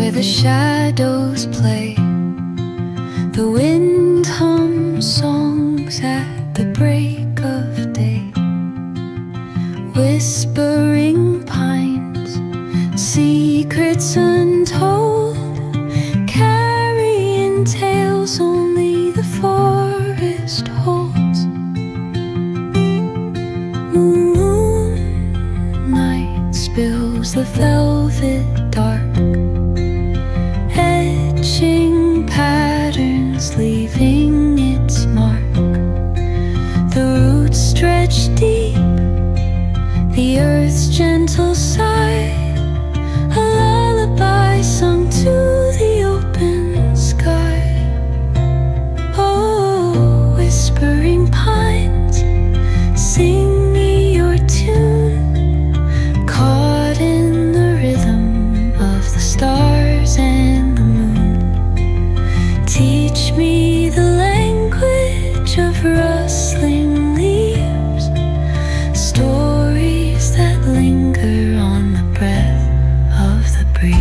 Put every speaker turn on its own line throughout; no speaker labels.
where the shadows play. The wind hums songs at the break of day. Whispering pines, secrets untold, carrying tales only the forest holds. Moonlight spills the velvet dark, etching patterns, leaving its mark. The roots stretch deep, the earth's gentle sigh, a lullaby sung to the open sky. Oh, whispering pines, sing me your tune, caught in the rhythm of the stars and the moon. Teach me the language of rustling leaves, stories that linger on the breath of the breeze.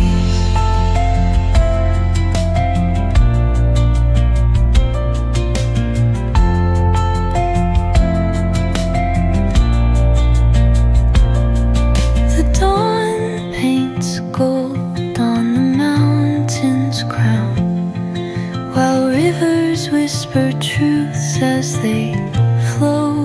The dawn paints gold on the mountain's crown, while rivers whisper truths as they flow